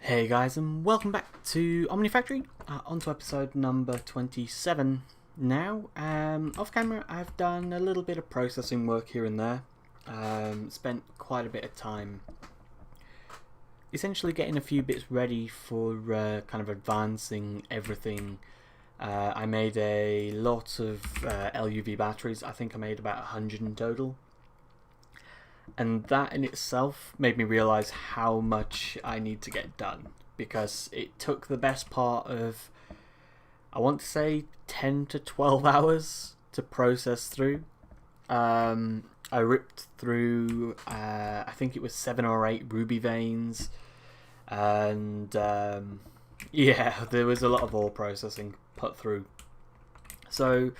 Hey guys, and welcome back to Omnifactory, on to episode number 27 now. Off camera I've done a little bit of processing work here and there, spent quite a bit of time essentially getting a few bits ready for kind of advancing everything. I made a lot of LUV batteries. I think I made about 100 in total. And that in itself made me realise how much I need to get done, because it took the best part of, I want to say, 10 to 12 hours to process through. I ripped through, I think it was 7 or 8 ruby veins, and yeah, there was a lot of ore processing put through. So,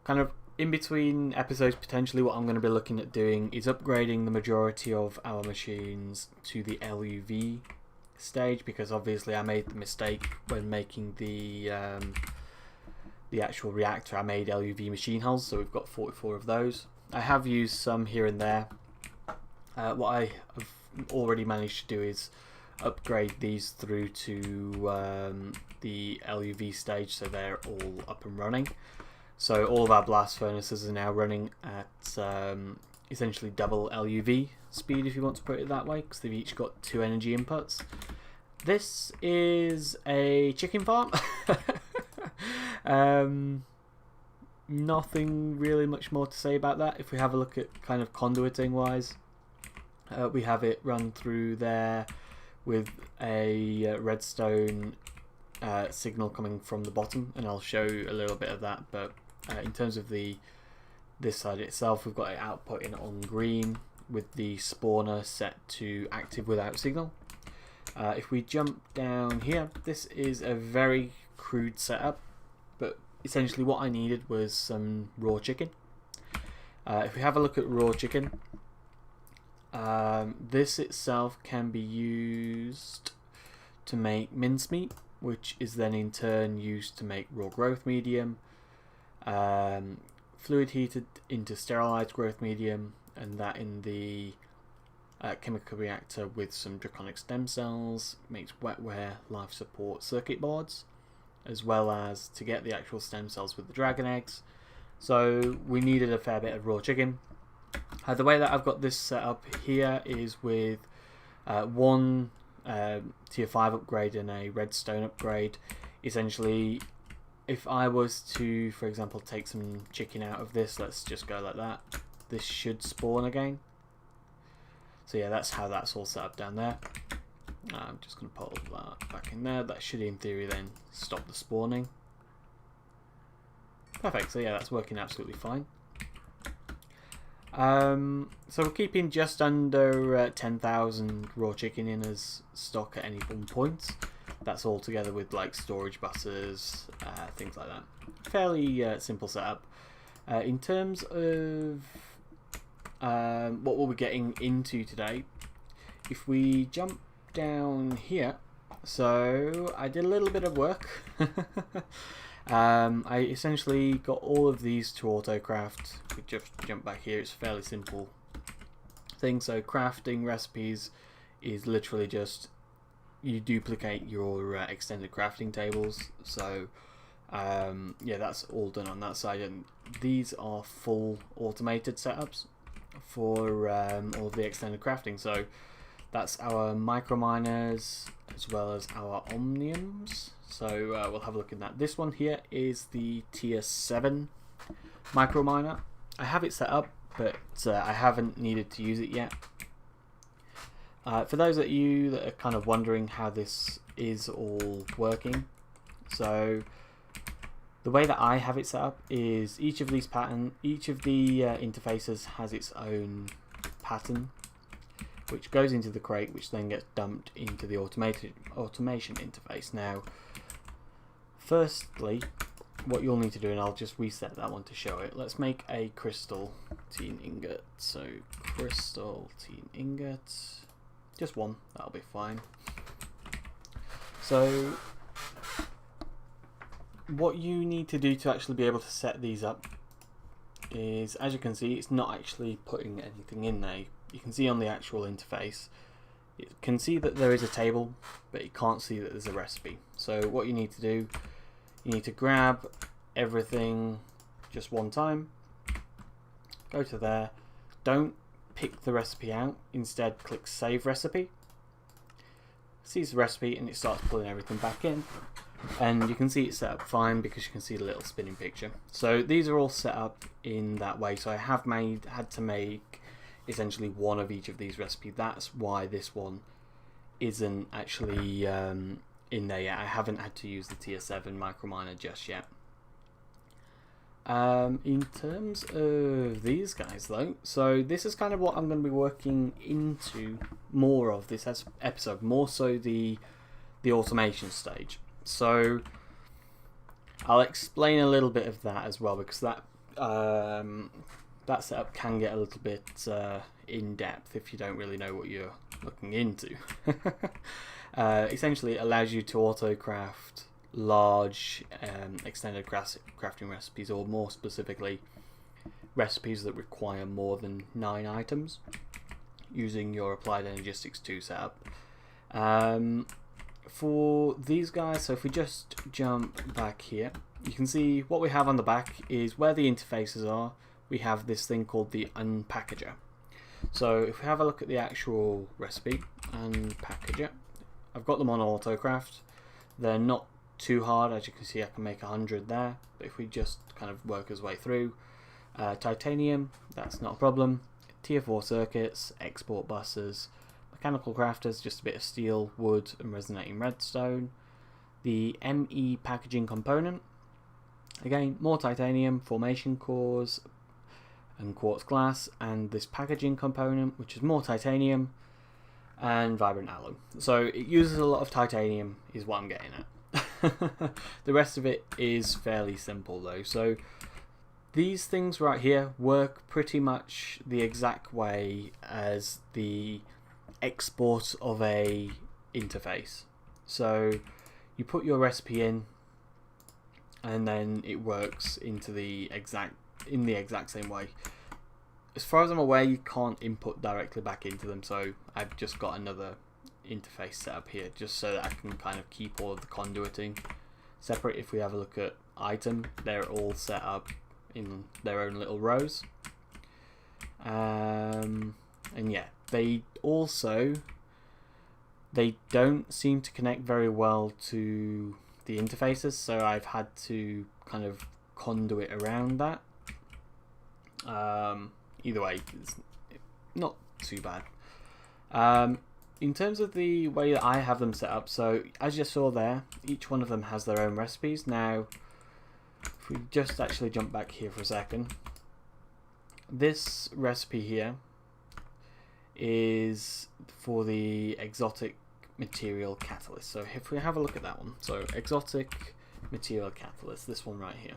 kind of in between episodes, potentially what I'm going to be looking at doing is upgrading the majority of our machines to the LUV stage, because obviously I made the mistake when making the actual reactor. I made LUV machine hulls, so we've got 44 of those. I have used some here and there. What I have already managed to do is upgrade these through to the LUV stage, so they're all up and running. So all of our blast furnaces are now running at essentially double LUV speed, if you want to put it that way, because they've each got 2 energy inputs. This is a chicken farm. Nothing really much more to say about that. If we have a look at kind of conduiting wise, we have it run through there with a redstone signal coming from the bottom, and I'll show you a little bit of that. But in terms of this side itself, we've got it outputting on green with the spawner set to active without signal. If we jump down here, this is a very crude setup, but essentially what I needed was some raw chicken. If we have a look at raw chicken, this itself can be used to make mincemeat, which is then in turn used to make raw growth medium, fluid heated into sterilized growth medium, and that in the chemical reactor with some draconic stem cells makes wetware life support circuit boards, as well as to get the actual stem cells with the dragon eggs. So we needed a fair bit of raw chicken. The way that I've got this set up here is with one tier 5 upgrade and a redstone upgrade. Essentially, if I was to, for example, take some chicken out of this, let's just go like that, this should spawn again. So yeah, that's how that's all set up down there. I'm just going to put all that back in there. That should in theory then stop the spawning. Perfect, so yeah, that's working absolutely fine. So we're keeping just under 10,000 raw chicken in as stock at any one point. That's all together with like storage buses, things like that. Fairly simple setup. In terms of what we'll be getting into today, if we jump down here, so I did a little bit of work. I essentially got all of these to autocraft. We just jump back here, it's a fairly simple thing. So crafting recipes is literally just you duplicate your extended crafting tables. So yeah, that's all done on that side, and these are full automated setups for all of the extended crafting. So that's our micro miners as well as our omniums. So we'll have a look at that. This one here is the tier 7 micro miner. I have it set up, but I haven't needed to use it yet. For those of you that are kind of wondering how this is all working, so the way that I have it set up is each of the interfaces has its own pattern, which goes into the crate, which then gets dumped into the automation interface. Now, firstly, what you'll need to do, and I'll just reset that one to show it. Let's make a crystal tin ingot. So crystal tin ingot, just one, that'll be fine. So what you need to do to actually be able to set these up is, as you can see, it's not actually putting anything in there. You can see on the actual interface You can see that there is a table, but you can't see that there's a recipe. So what you need to do, you need to grab everything just one time, go to there, don't pick the recipe out, instead click Save Recipe. Sees the recipe and it starts pulling everything back in, and you can see it's set up fine because you can see the little spinning picture. So these are all set up in that way, so I have had to make essentially one of each of these recipes. That's why this one isn't actually in there yet. I haven't had to use the tier 7 microminer just yet. In terms of these guys though, so this is kind of what I'm going to be working into more of this episode, more so the automation stage. So I'll explain a little bit of that as well, because that setup can get a little bit in depth if you don't really know what you're looking into. Essentially, it allows you to auto-craft large extended crafting recipes, or more specifically, recipes that require more than 9 items, using your Applied Energistics 2 setup. For these guys, so if we just jump back here, you can see what we have on the back is where the interfaces are. We have this thing called the unpackager. So if we have a look at the actual recipe, unpackager, I've got them on autocraft. They're not too hard, as you can see I can make 100 there, but if we just kind of work our way through, titanium, that's not a problem, tier 4 circuits, export buses, mechanical crafters, just a bit of steel, wood and resonating redstone, the ME packaging component, again more titanium, formation cores and quartz glass, and this packaging component which is more titanium and vibrant alloy. So it uses a lot of titanium is what I'm getting at. The rest of it is fairly simple though. So these things right here work pretty much the exact way as the export of a interface. So you put your recipe in and then it works into the exact same way. As far as I'm aware, you can't input directly back into them, so I've just got another interface set up here just so that I can kind of keep all of the conduiting separate. If we have a look at item, they're all set up in their own little rows, and yeah, they don't seem to connect very well to the interfaces, so I've had to kind of conduit around that. Either way, it's not too bad. In terms of the way that I have them set up, so as you saw there, each one of them has their own recipes. Now, if we just actually jump back here for a second, this recipe here is for the exotic material catalyst. So if we have a look at that one, so exotic material catalyst, this one right here,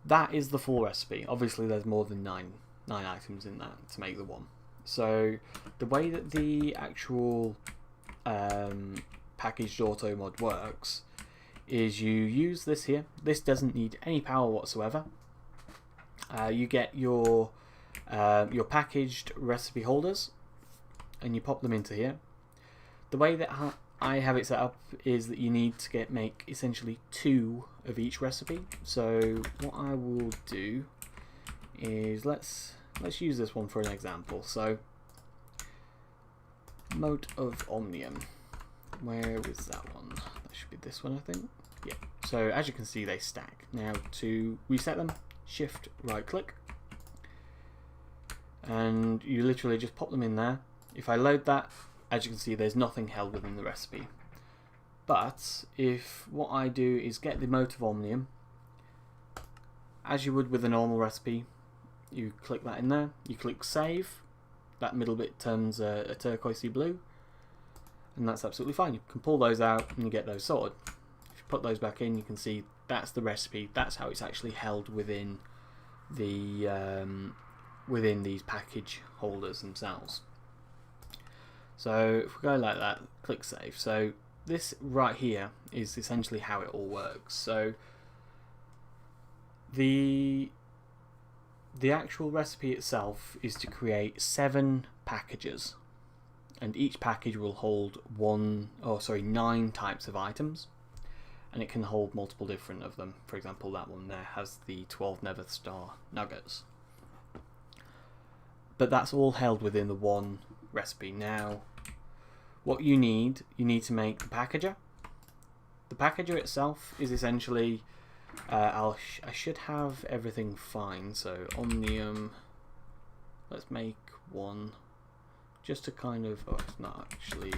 that is the full recipe. Obviously there's more than nine items in that to make the one. So the way that the actual packaged auto mod works is you use this here. This doesn't need any power whatsoever. You get your packaged recipe holders and you pop them into here. The way that I have it set up is that you need to make essentially 2 of each recipe. So what I will do is let's use this one for an example. So mote of omnium, where is that one? That should be this one, I think. Yeah. So as you can see, they stack. Now to reset them, shift right click, and you literally just pop them in there. If I load that, as you can see, there's nothing held within the recipe. But if what I do is get the mote of omnium, as you would with a normal recipe, you click that in there, you click save, that middle bit turns a turquoisey blue, and that's absolutely fine. You can pull those out and you get those sorted. If you put those back in, you can see that's the recipe. That's how it's actually held within the within these package holders themselves. So if we go like that, click save. So this right here is essentially how it all works. So the actual recipe itself is to create 7 packages. and each package will hold 9 types of items, and it can hold multiple different of them. For example, that one there has the 12 Nether Star nuggets. But that's all held within the one recipe. Now, what you need to make the packager. The packager itself is essentially, I should have everything fine. So Omnium, let's make one, just to kind of, oh, it's not actually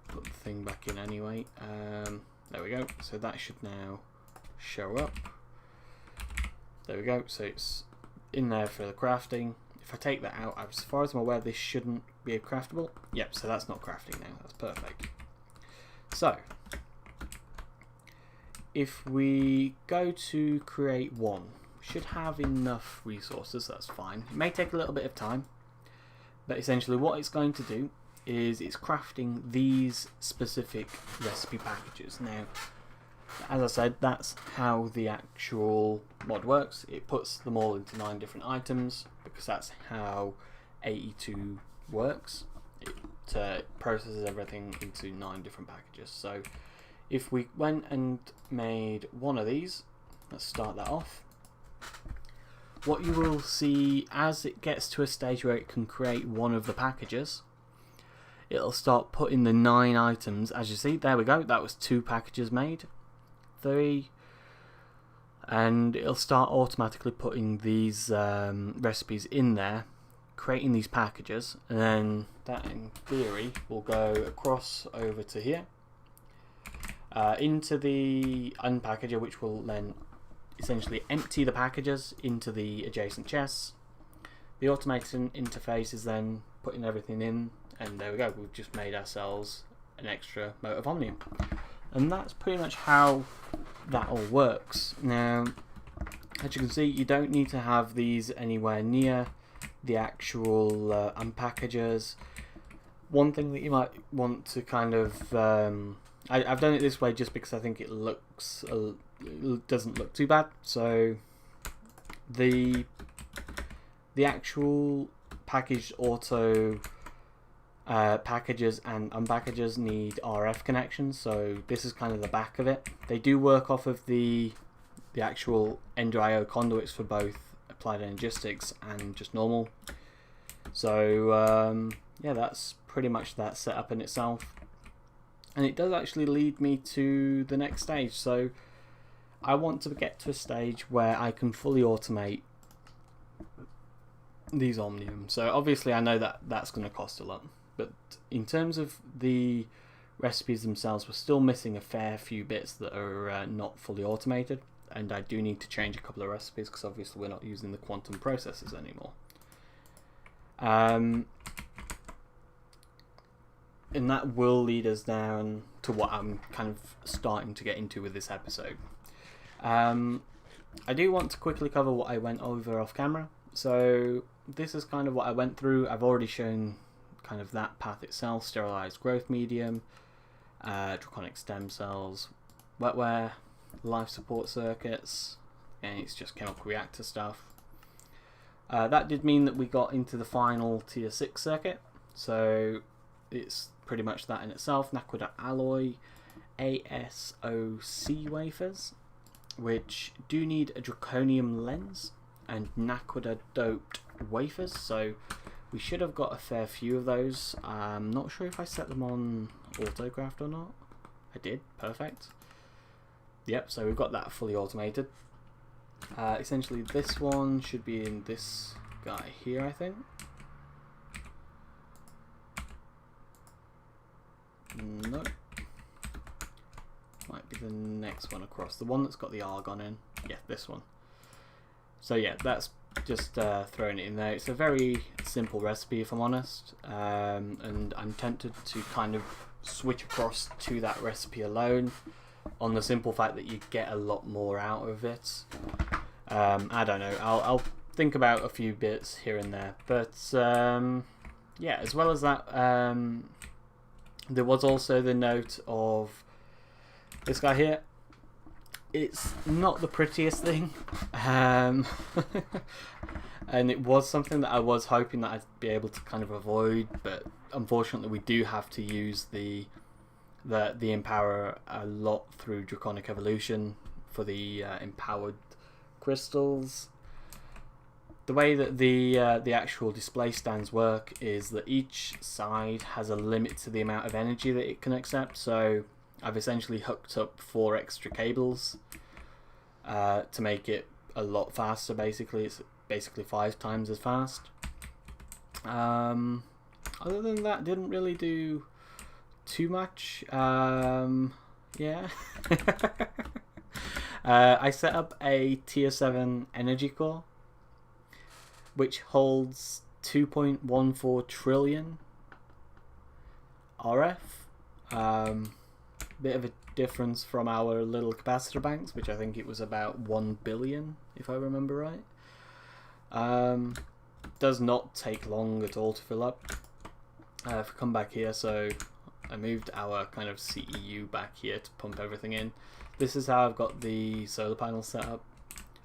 put the thing back in anyway. There we go. So that should now show up. There we go. So it's in there for the crafting. If I take that out, as far as I'm aware, this shouldn't be craftable. Yep, so that's not crafting now. That's perfect. So, if we go to create one, we should have enough resources. That's fine. It may take a little bit of time, but essentially what it's going to do is it's crafting these specific recipe packages. Now, as I said, that's how the actual mod works. It puts them all into 9 different items, because that's how 82 works. It processes everything into 9 different packages. So if we went and made one of these, let's start that off. What you will see as it gets to a stage where it can create one of the packages, it'll start putting the 9 items. As you see, there we go, that was 2 packages made. 3, and it'll start automatically putting these recipes in there, creating these packages, and then that in theory will go across over to here into the unpackager, which will then essentially empty the packages into the adjacent chests. The automation interface is then putting everything in, and there we go, we've just made ourselves an extra mote of Omnium. And that's pretty much how that all works. Now, as you can see, you don't need to have these anywhere near the actual unpackagers. One thing that you might want to kind of, I've done it this way just because I think it looks, it doesn't look too bad. So the actual packaged auto packages and unpackages need RF connections, so this is kind of the back of it. They do work off of the actual Ender.io conduits for both applied energistics and just normal. So yeah, that's pretty much that setup in itself, and it does actually lead me to the next stage. So I want to get to a stage where I can fully automate these Omnium. So obviously I know that that's going to cost a lot. But in terms of the recipes themselves, we're still missing a fair few bits that are not fully automated, and I do need to change a couple of recipes because obviously we're not using the quantum processors anymore. And that will lead us down to what I'm kind of starting to get into with this episode. I do want to quickly cover what I went over off camera. So this is kind of what I went through. I've already shown kind of that path itself: sterilized growth medium, draconic stem cells, wetware, life support circuits, and it's just chemical reactor stuff. That did mean that we got into the final tier 6 circuit, so it's pretty much that in itself. Naquadah alloy ASOC wafers, which do need a draconium lens, and Naquadah doped wafers, so we should have got a fair few of those. I'm not sure if I set them on autocraft or not. I did, perfect. Yep, so we've got that fully automated. Essentially this one should be in this guy here, I think. No. Might be the next one across. The one that's got the argon in. Yeah, this one. So yeah, that's just throwing it in there. It's a very simple recipe, if I'm honest, and I'm tempted to kind of switch across to that recipe alone, on the simple fact that you get a lot more out of it. I don't know, I'll think about a few bits here and there, but yeah, as well as that, there was also the note of this guy here. It's not the prettiest thing, And it was something that I was hoping that I'd be able to kind of avoid, but unfortunately we do have to use the Empower a lot through Draconic Evolution for the empowered crystals. The way that the actual display stands work is that each side has a limit to the amount of energy that it can accept. So I've essentially hooked up 4 extra cables to make it a lot faster. Basically, it's basically 5 times as fast. Other than that, didn't really do too much. Yeah. I set up a tier 7 energy core, which holds 2.14 trillion RF. Bit of a difference from our little capacitor banks, which I think it was about 1 billion, if I remember right. Does not take long at all to fill up. If I come back here, so I moved our kind of CEU back here to pump everything in. This is how I've got the solar panels set up,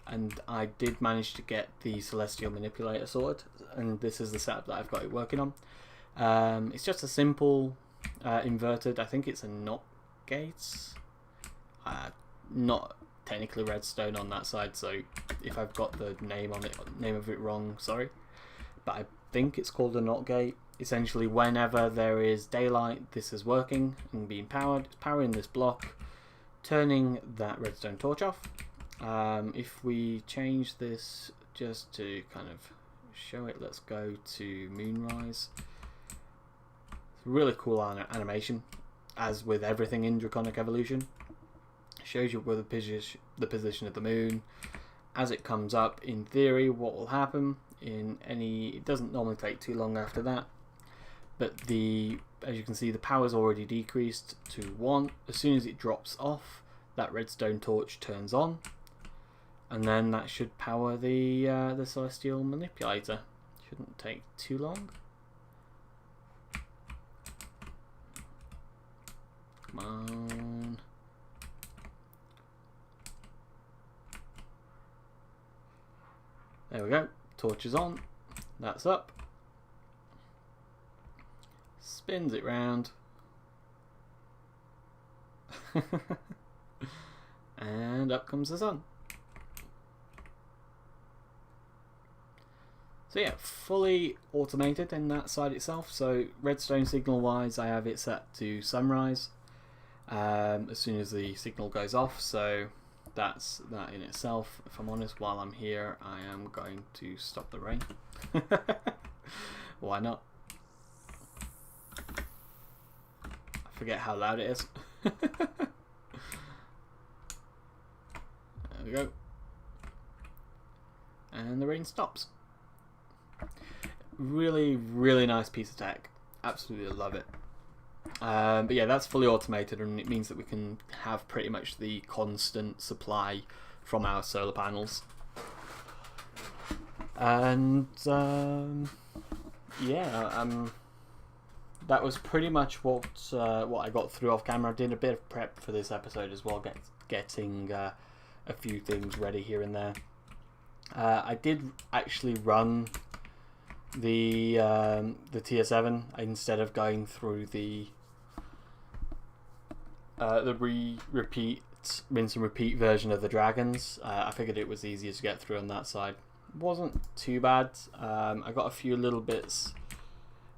and I did manage to get the Celestial Manipulator sorted, and this is the setup that I've got it working on. It's just a simple inverted, I think it's a NOT gates, not technically redstone on that side, so if I've got the name of it wrong, sorry, but I think it's called a NOT gate. Essentially, whenever there is daylight, this is working and being powered. It's powering this block, turning that redstone torch off. If we change this just to kind of show it, let's go to Moonrise. It's a really cool animation, as with everything in Draconic Evolution. It shows you where the position of the moon. As it comes up, in theory, what will happen it doesn't normally take too long after that. But as you can see, the power's already decreased to 1. As soon as it drops off, that redstone torch turns on, and then that should power the Celestial Manipulator. Shouldn't take too long. Come on. There we go. Torch is on. That's up. Spins it round. And up comes the sun. So yeah, fully automated in that side itself. So redstone signal wise, I have it set to sunrise as soon as the signal goes off. So that's that in itself. If I'm honest, while I'm here, I am going to stop the rain. Why not? I forget how loud it is. There we go. And the rain stops. Really, really nice piece of tech. Absolutely love it. But yeah, that's fully automated, and it means that we can have pretty much the constant supply from our solar panels. And yeah, that was pretty much what I got through off camera. I did a bit of prep for this episode as well, getting a few things ready here and there. I did actually run the tier 7 instead of going through the rinse and repeat version of the dragons. I figured it was easier to get through on that side. Wasn't too bad. I got a few little bits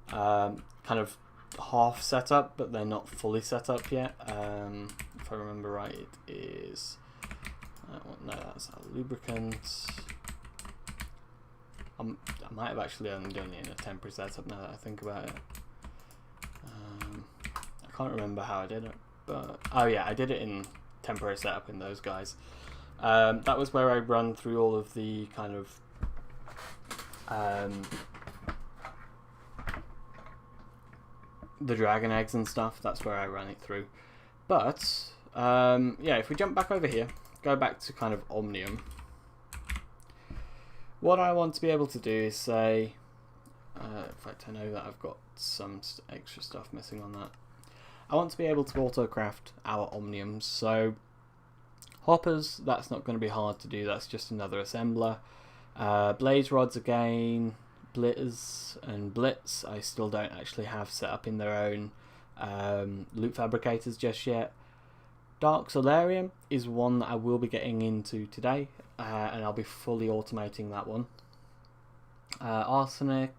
kind of half set up, but they're not fully set up yet. If I remember right, it is no, that's a lubricant. I might have actually only done it in a temporary setup now that I think about it. I can't remember how I did it, but oh yeah, I did it in temporary setup in those guys. That was where I run through all of the kind of the dragon eggs and stuff. That's where I ran it through. But yeah, if we jump back over here, go back to kind of Omnium. What I want to be able to do is say, in fact I know that I've got some extra stuff missing on that. I want to be able to auto-craft our Omniums. So hoppers, that's not going to be hard to do, that's just another assembler. Blaze rods again, blitters and blitz I still don't actually have set up in their own loot fabricators just yet. Dark Solarium is one that I will be getting into today, and I'll be fully automating that one. Arsenic,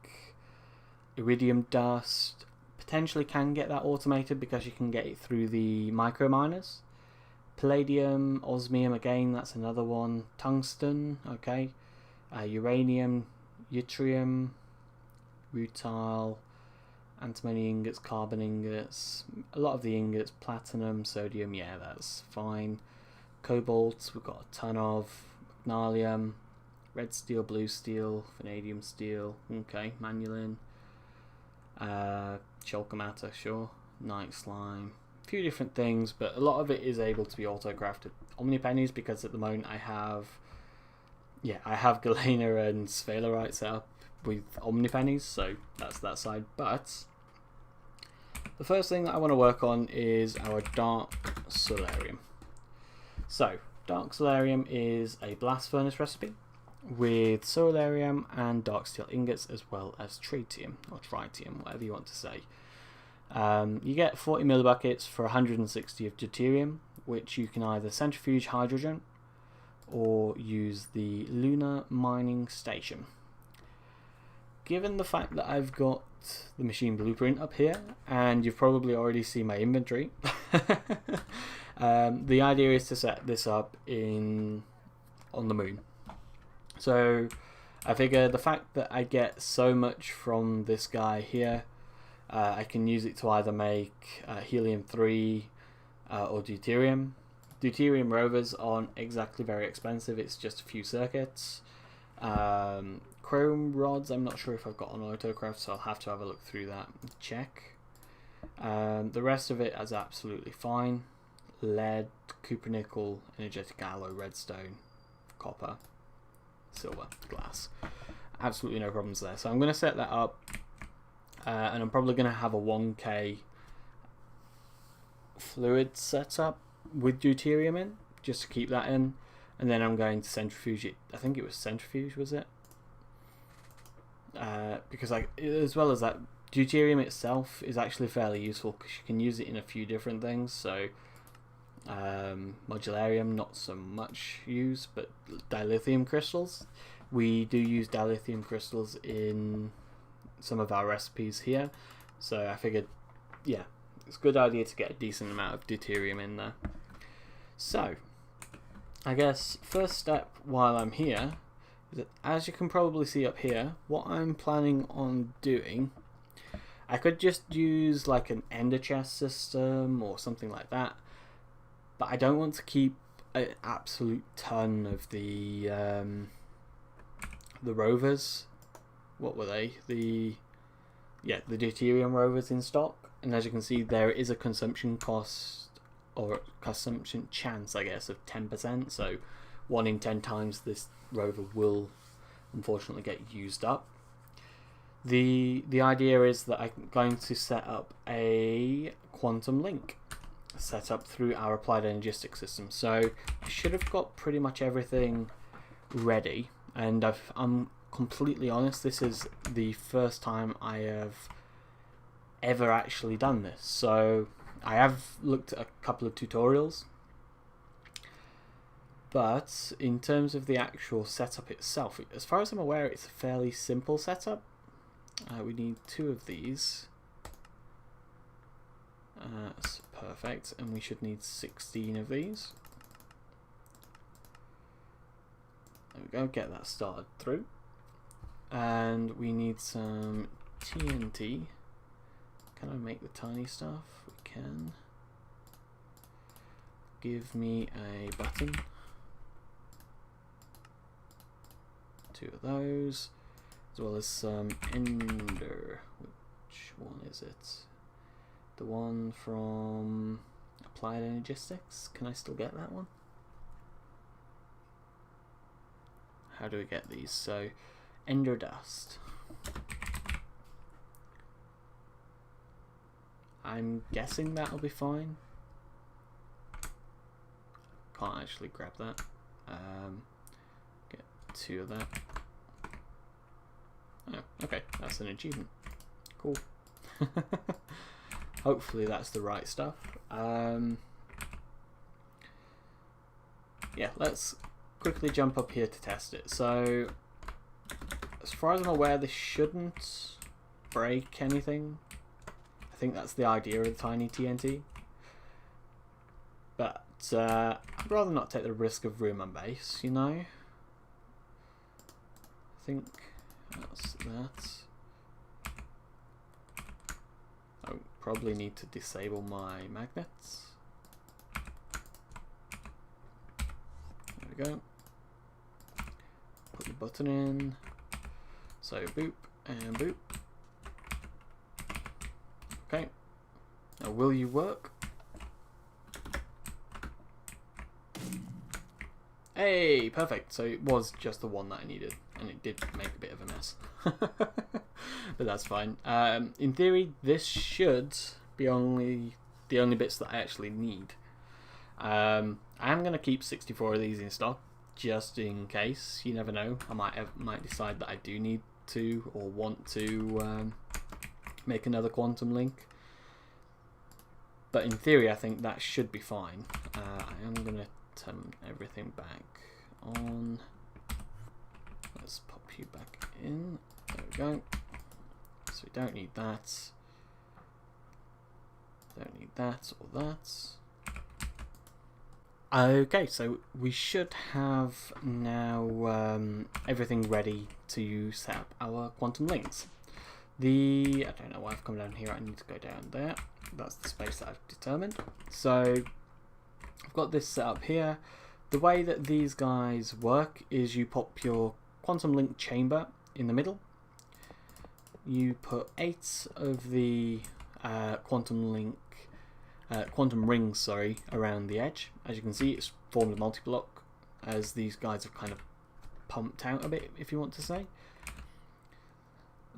Iridium Dust, potentially can get that automated because you can get it through the micro miners. Palladium, Osmium again, that's another one. Tungsten, okay. Uranium, Yttrium, Rutile, antimony ingots, carbon ingots, a lot of the ingots, platinum, sodium, yeah, that's fine. Cobalt, we've got a ton of. Magnesium, red steel, blue steel, vanadium steel, okay, manulin, chalcomata, sure, night slime, a few different things, but a lot of it is able to be auto-crafted. Omnipennies, because at the moment I have Galena and Sphalerite set up with Omnipennies, so that's that side. But the first thing that I want to work on is our Dark Solarium. So, Dark Solarium is a blast furnace recipe with solarium and dark steel ingots, as well as tritium or tritium, whatever you want to say. You get 40 millibuckets for 160 of deuterium, which you can either centrifuge hydrogen or use the lunar mining station. Given the fact that I've got the machine blueprint up here, and you've probably already seen my inventory, the idea is to set this up on the moon. So I figure the fact that I get so much from this guy here, I can use it to either make helium-3 or deuterium. Deuterium rovers aren't exactly very expensive, it's just a few circuits. Chrome rods, I'm not sure if I've got on autocraft, so I'll have to have a look through that and check. The rest of it is absolutely fine. Lead, copper nickel, energetic alloy, redstone, copper, silver, glass. Absolutely no problems there. So I'm going to set that up, and I'm probably going to have a 1K fluid setup with deuterium in, just to keep that in, and then I'm going to centrifuge it. I think it was centrifuge, was it? Because as well as that, deuterium itself is actually fairly useful because you can use it in a few different things. So modularium, not so much used, but dilithium crystals. We do use dilithium crystals in some of our recipes here, so I figured, yeah, it's a good idea to get a decent amount of deuterium in there. So I guess first step while I'm here is that, as you can probably see up here, what I'm planning on doing, I could just use like an ender chest system or something like that, but I don't want to keep an absolute ton of the rovers. What were they? The deuterium rovers in stock, and as you can see, there is a consumption cost, or consumption chance, I guess, of 10%. So 1 in 10 times this rover will unfortunately get used up. The idea is that I'm going to set up a quantum link set up through our applied energistics system. So I should have got pretty much everything ready, and I'm completely honest, this is the first time I have ever actually done this. So I have looked at a couple of tutorials, but in terms of the actual setup itself, as far as I'm aware, it's a fairly simple setup. We need 2 of these. That's perfect, and we should need 16 of these. There we go, get that started through. And we need some TNT. Can I make the tiny stuff? We can. Give me a button. 2 of those, as well as some ender. Which one is it? The one from Applied Energistics. Can I still get that one? How do we get these? So, ender dust. I'm guessing that'll be fine. Can't actually grab that. Get 2 of that. Oh, okay, that's an achievement. Cool. Hopefully that's the right stuff. Yeah, let's quickly jump up here to test it. So, as far as I'm aware, this shouldn't break anything. I think that's the idea of the tiny TNT. But I'd rather not take the risk of ruin my base, you know? I think that's that. I probably need to disable my magnets. There we go. Put the button in. So boop and boop. Okay. Now will you work? Hey, perfect. So it was just the one that I needed, and it did make a bit of a mess. But that's fine. In theory, this should be the only bits that I actually need. I am going to keep 64 of these in stock, just in case. You never know. I might decide that I do need to or want to make another quantum link. But in theory, I think that should be fine. I am going to turn everything back on. Let's pop you back in. There we go. So we don't need that. Don't need that or that. Okay, so we should have now everything ready to set up our quantum links. I don't know why I've come down here. I need to go down there. That's the space that I've determined. So I've got this set up here. The way that these guys work is you pop your quantum link chamber in the middle. You put 8 of the quantum rings, around the edge. As you can see, it's formed a multi-block as these guys have kind of pumped out a bit, if you want to say.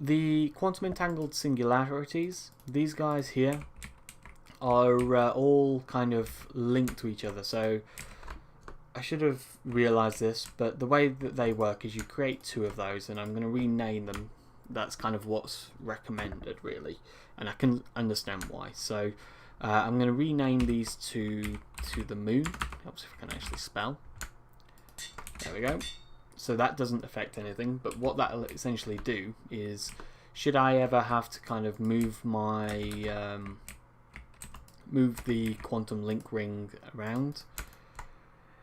The quantum entangled singularities, these guys here, are all kind of linked to each other. So I should have realised this, but the way that they work is you create 2 of those, and I'm going to rename them. That's kind of what's recommended, really, and I can understand why. So I'm going to rename these to the moon. Helps if I can actually spell. There we go. So that doesn't affect anything, but what that'll essentially do is, should I ever have to kind of move my move the quantum link ring around,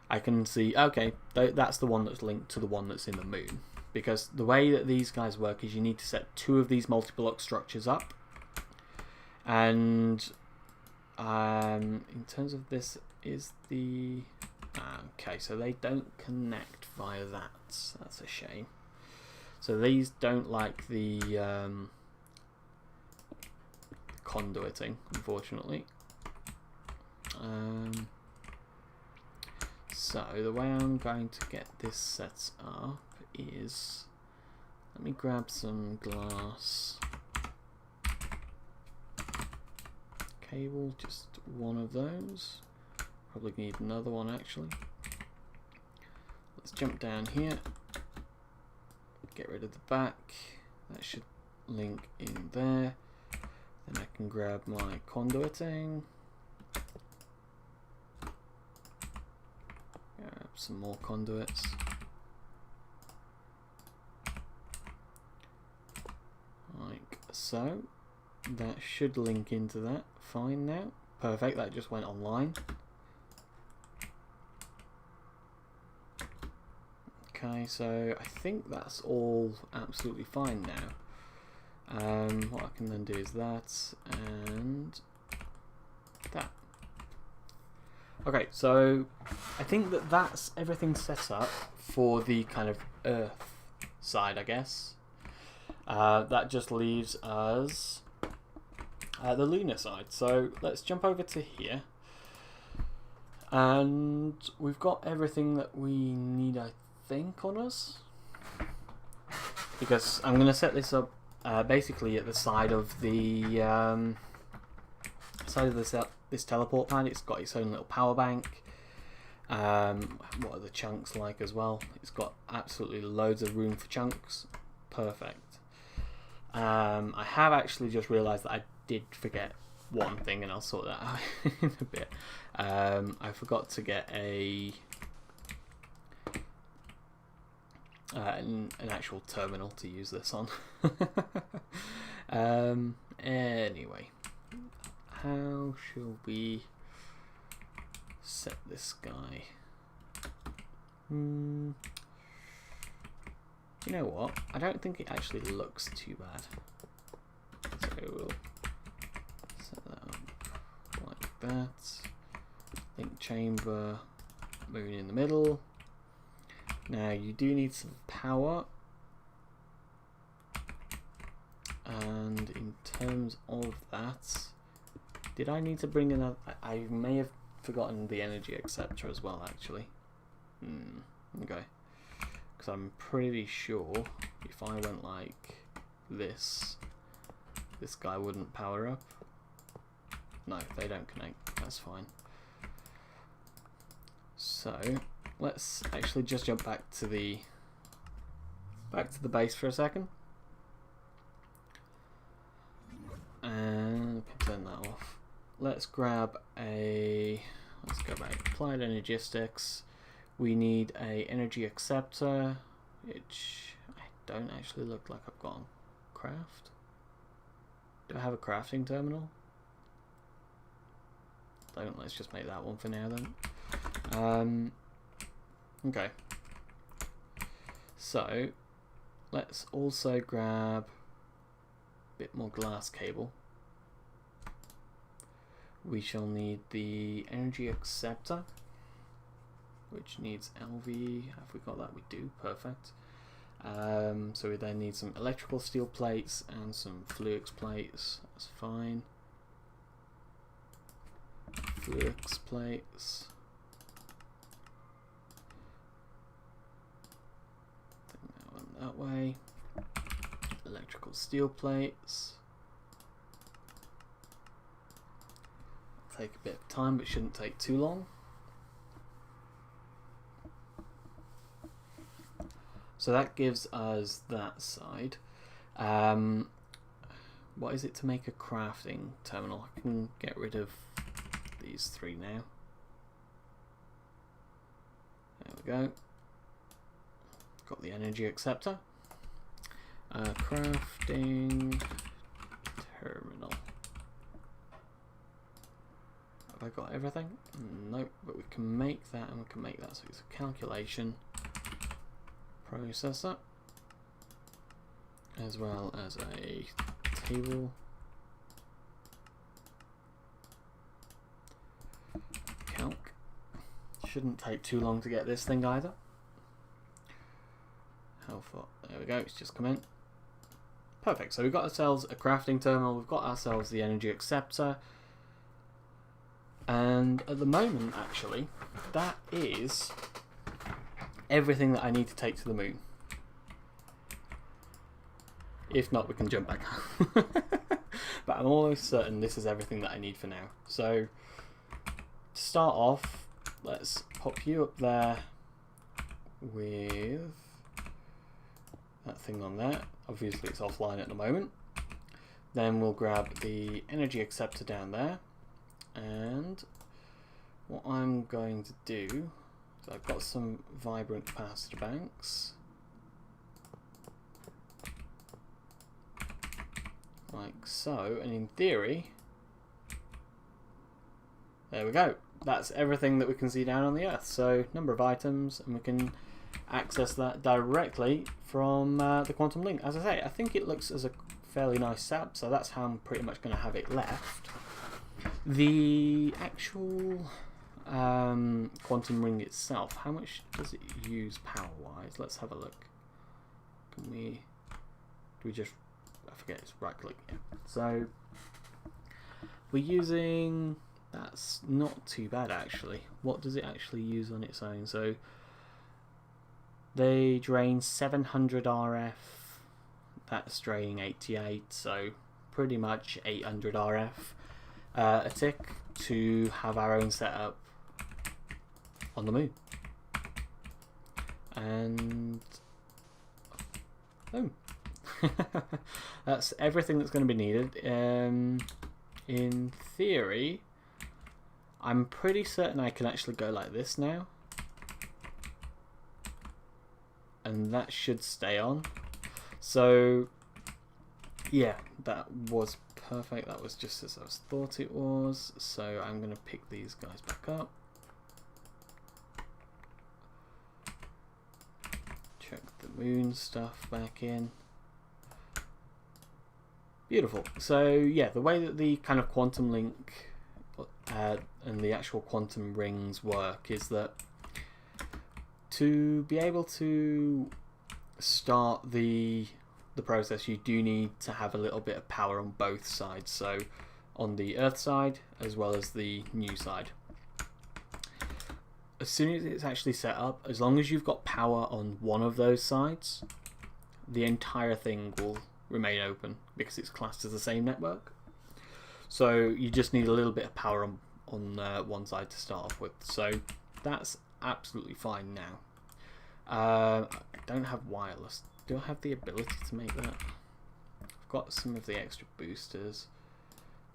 I can see, okay, that's the one that's linked to the one that's in the moon. Because the way that these guys work is you need to set 2 of these multi-block structures up. And in terms of this is the... okay, so they don't connect via that. That's a shame. So these don't like the conduiting, unfortunately. So the way I'm going to get this set up is, let me grab some glass cable, just one of those. Probably need another one actually. Let's jump down here, get rid of the back. That should link in there. Then I can grab my conduiting. Grab some more conduits. Like so. That should link into that fine now. Perfect, that just went online. Okay, so I think that's all absolutely fine now. What I can then do is that and that. Okay, so I think that that's everything set up for the kind of Earth side, I guess. That just leaves us the lunar side. So let's jump over to here. And we've got everything that we need, I think, on us. Because I'm going to set this up basically at the side of the this teleport pad. It's got its own little power bank. What are the chunks like as well? It's got absolutely loads of room for chunks. Perfect. I have actually just realised that I did forget one thing, and I'll sort that out in a bit. I forgot to get an actual terminal to use this on. Anyway, how shall we set this guy? You know what? I don't think it actually looks too bad. So we'll set that up like that. Link chamber, moon in the middle. Now you do need some power. And in terms of that, did I need to bring another? I may have forgotten the energy acceptor as well, actually. Okay. Because I'm pretty sure if I went like this guy wouldn't power up. No, they don't connect. That's fine. So let's actually just jump back to the base for a second, and we can turn that off. Let's grab let's go back. Applied Energistics. We need a energy acceptor, which I don't actually look like I've got on craft. Do I have a crafting terminal? Don't. Let's just make that one for now then. Okay. So let's also grab a bit more glass cable. We shall need the energy acceptor, which needs LV. Have we got that? We do. Perfect. So we then need some electrical steel plates and some fluix plates. That's fine. Fluix plates. Take that one that way. Electrical steel plates. Take a bit of time, but shouldn't take too long. So that gives us that side. What is it to make a crafting terminal? I can get rid of these three now. There we go. Got the energy acceptor. Crafting terminal. Have I got everything? Nope, but we can make that, and we can make that so it's a calculation processor, as well as a table. Calc. Shouldn't take too long to get this thing either. How far? There we go, it's just come in. Perfect, so we've got ourselves a crafting terminal, we've got ourselves the energy acceptor, and at the moment, actually, that is everything that I need to take to the moon. If not, we can jump back home. But I'm almost certain this is everything that I need for now. So, to start off, let's pop you up there with that thing on there. Obviously it's offline at the moment. Then we'll grab the energy acceptor down there, and what I'm going to do, so I've got some vibrant capacitor banks like so, and in theory, there we go. That's everything that we can see down on the Earth. So number of items, and we can access that directly from the quantum link. As I say, I think it looks as a fairly nice setup, so that's how I'm pretty much going to have it left. The actual quantum ring itself, how much does it use power wise? Let's have a look. Can we, do we just, I forget, it's right click. Yeah. So we're using, that's not too bad actually. What does it actually use on its own? So they drain 700 RF, that's draining 88, so pretty much 800 RF a tick to have our own setup on the moon. And boom. That's everything that's going to be needed. In theory, I'm pretty certain I can actually go like this now. And that should stay on. So, yeah, that was perfect. That was just as I thought it was. So I'm going to pick these guys back up. Check the moon stuff back in. Beautiful. So yeah, the way that the kind of quantum link and the actual quantum rings work is that to be able to start the process, you do need to have a little bit of power on both sides. So on the Earth side as well as the new side. As soon as it's actually set up, as long as you've got power on one of those sides, the entire thing will remain open because it's classed as the same network. So you just need a little bit of power on one side to start off with. So that's absolutely fine now. I don't have wireless. Do I have the ability to make that? I've got some of the extra boosters.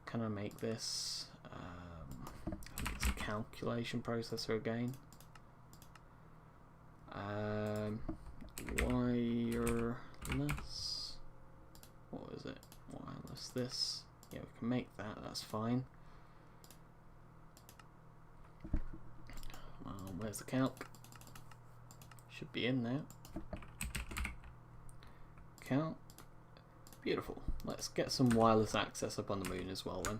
Can I make this? I think it's a calculation processor again. Wireless. What is it? Wireless this. Yeah, we can make that. That's fine. Where's the calc? Should be in there. Calc. Beautiful. Let's get some wireless access up on the moon as well then.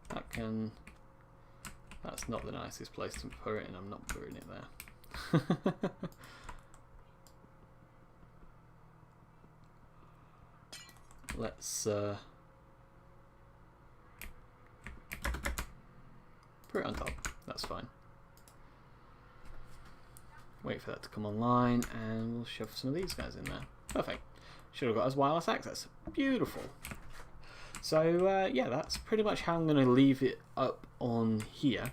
That can... That's not the nicest place to put it, and I'm not putting it there. Let's put it on top. That's fine. Wait for that to come online, and we'll shove some of these guys in there. Perfect. Should have got us wireless access. Beautiful. So yeah, that's pretty much how I'm going to leave it up on here.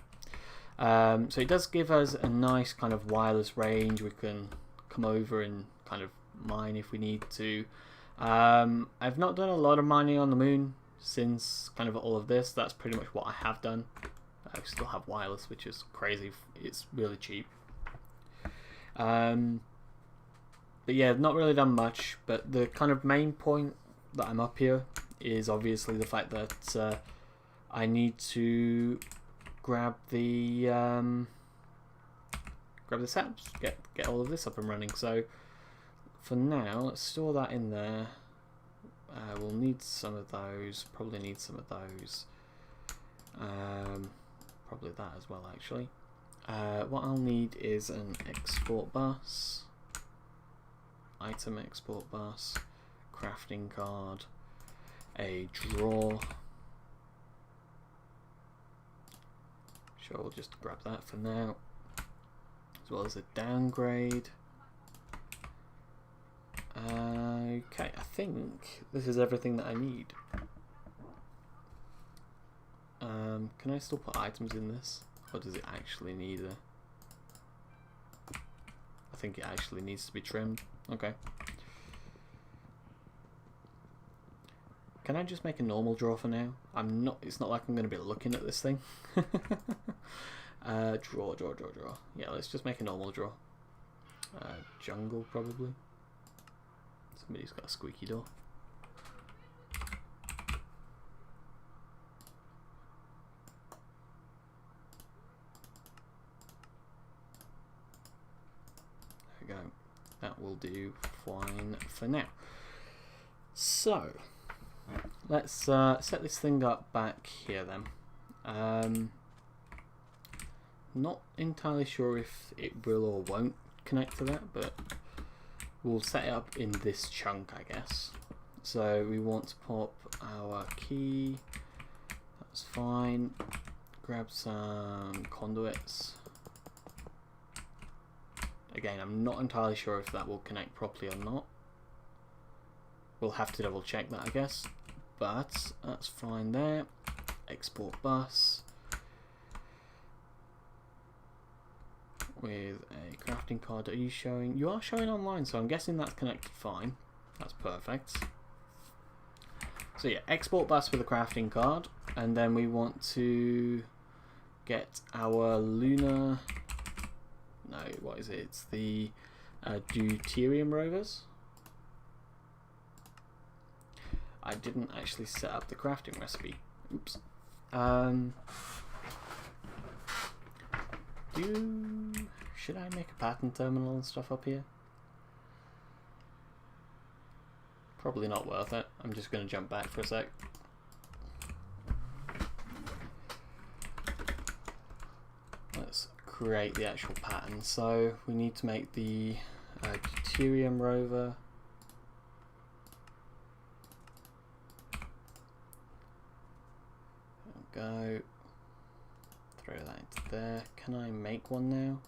So it does give us a nice kind of wireless range. We can come over and kind of mine if we need to. I've not done a lot of mining on the moon since kind of all of this. That's pretty much what I have done. I still have wireless, which is crazy. It's really cheap. But yeah, not really done much. But the kind of main point that I'm up here is obviously the fact that I need to grab the saps, get all of this up and running. So for now, let's store that in there. We'll need some of those. Probably need some of those. Probably that as well, actually. What I'll need is an export bus, item export bus, crafting card, a drawer. Sure, we'll just grab that for now, as well as a downgrade. Okay, I think this is everything that I need. Can I still put items in this? Or does it actually need a... I think it actually needs to be trimmed. Okay. Can I just make a normal drawer for now? I'm not... It's not like I'm going to be looking at this thing. Drawer. Yeah, let's just make a normal drawer. Jungle, probably. Somebody's got a squeaky door. There we go. That will do fine for now. So, let's set this thing up back here then. Not entirely sure if it will or won't connect to that, but we'll set it up in this chunk, I guess. So we want to pop our key. That's fine. Grab some conduits. Again, I'm not entirely sure if that will connect properly or not. We'll have to double check that, I guess. But that's fine there. Export bus. With a crafting card. Are you showing? You are showing online, so I'm guessing that's connected fine. That's perfect. So yeah, export bus with a crafting card, and then we want to get our lunar. No, what is it? It's the deuterium rovers. I didn't actually set up the crafting recipe. Oops. Should I make a pattern terminal and stuff up here? Probably not worth it. I'm just going to jump back for a sec. Let's create the actual pattern. So we need to make the deuterium rover. Go. Throw that into there. Can I make one now?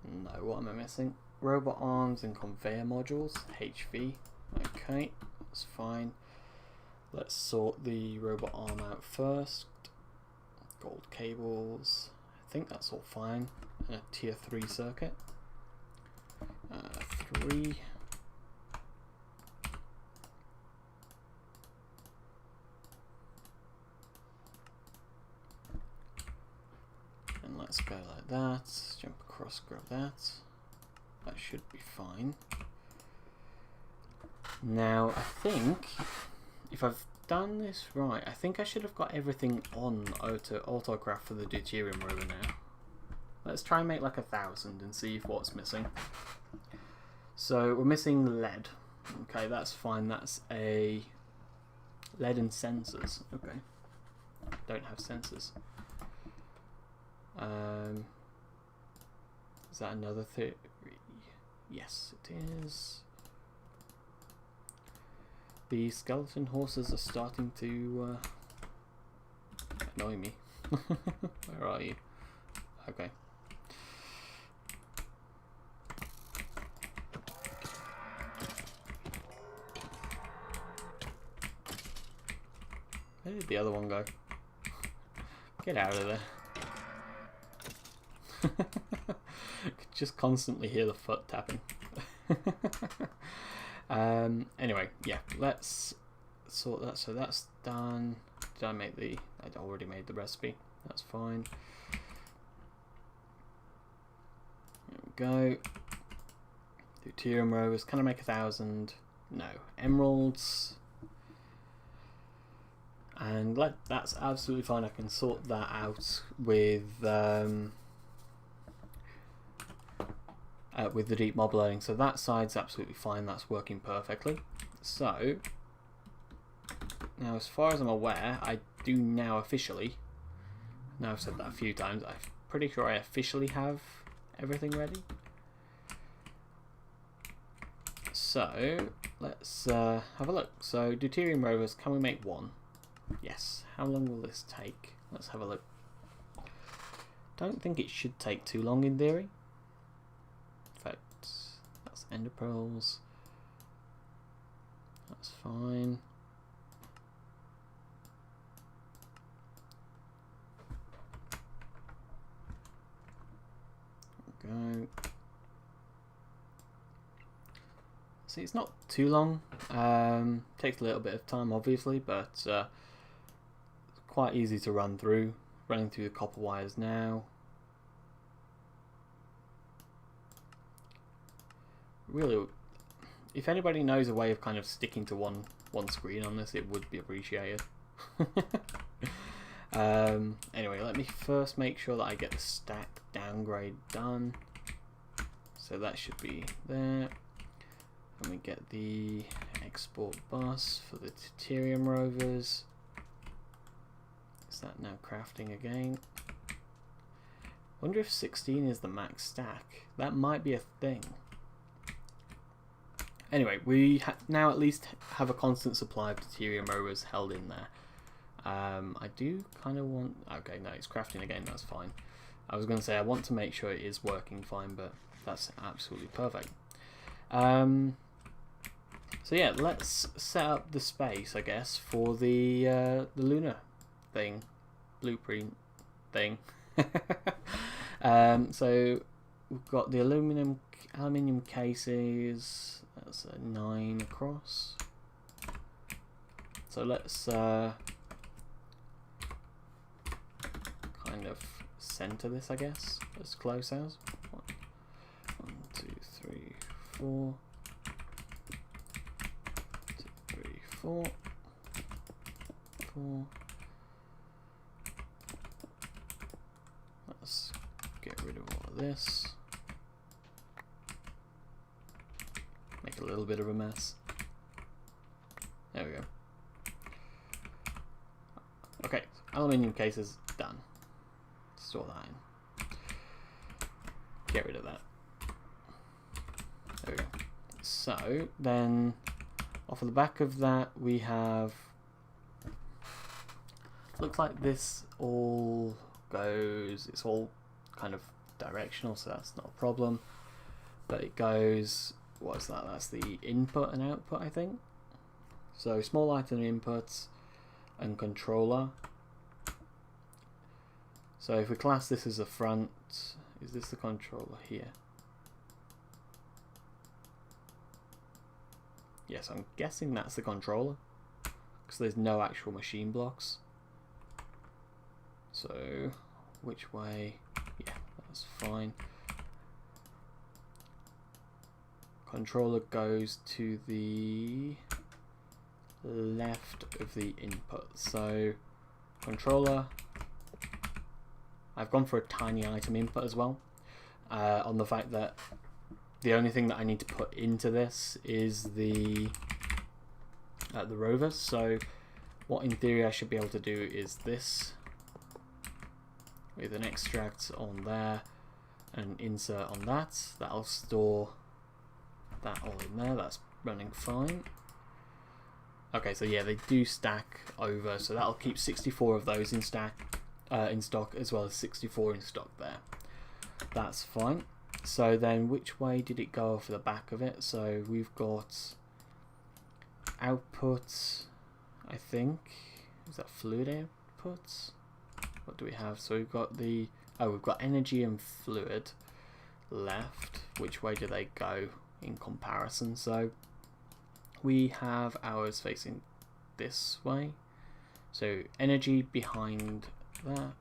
No, what am I missing? Robot arms and conveyor modules, HV. Okay, that's fine. Let's sort the robot arm out first. Gold cables. I think that's all fine. And a tier 3 circuit. 3. And let's go like that. Jump across, grab that. That should be fine. Now, I think if I've done this right, I think I should have got everything on autocraft for the deuterium rover now. Let's try and make like 1,000 and see if what's missing. So we're missing lead. Okay, that's fine. That's a lead and sensors. Okay, don't have sensors. Is that another theory? Yes, it is. The skeleton horses are starting to annoy me. Where are you? Okay. Where did the other one go? Get out of there. Could just constantly hear the foot tapping. Anyway, yeah, let's sort that. So that's done. Did I make the... I already made the recipe. That's fine. There we go. Deuterium rovers. Can I make 1,000? No. Emeralds. And that's absolutely fine. I can sort that out with the deep mob loading. So that side's absolutely fine. That's working perfectly. So now, as far as I'm aware, I do now officially. Now I've said that a few times. I'm pretty sure I officially have everything ready. So let's have a look. So deuterium rovers, can we make one? Yes. How long will this take? Let's have a look. Don't think it should take too long in theory. In fact, that's ender pearls. That's fine. There we go. See, it's not too long. Takes a little bit of time, obviously, but quite easy to run through. Running through the copper wires now. Really, if anybody knows a way of kind of sticking to one screen on this, it would be appreciated. Anyway, let me first make sure that I get the stack downgrade done. So that should be there. And we get the export bus for the deuterium rovers. Is that now crafting again? Wonder if 16 is the max stack. That might be a thing. Anyway, we now at least have a constant supply of deuterium rovers held in there. I do kind of want... Okay, no, it's crafting again, that's fine. I was going to say I want to make sure it is working fine, but that's absolutely perfect. So yeah, let's set up the space, I guess, for the lunar thing, blueprint thing. So we've got the aluminium cases. That's a 9 across. So let's kind of center this, I guess, as close as 1, 2, 3, 4, 2, 3, 4, 4. Let's get rid of all of this. Make a little bit of a mess. There we go. Okay, aluminium cases done. Store that in. Get rid of that. There we go. So then, off of the back of that, we have. Looks like this all goes. It's all kind of directional, so that's not a problem. But it goes. What's that? That's the input and output, I think. So small item inputs and controller. So if we class this as a front, is this the controller here? Yes, I'm guessing that's the controller because there's no actual machine blocks. So which way? Yeah, that's fine. Controller goes to the left of the input. So controller, I've gone for a tiny item input as well, on the fact that the only thing that I need to put into this is the rovers. So what in theory I should be able to do is this with an extract on there and an insert on that. That'll store that all in there. That's running fine. Okay, so yeah, they do stack over, so that'll keep 64 of those in stock, as well as 64 in stock there. That's fine. So then, which way did it go for the back of it? So we've got outputs, I think. Is that fluid outputs? What do we have? So we've got the we've got energy and fluid left. Which way do they go in comparison? So we have ours facing this way. So energy behind that,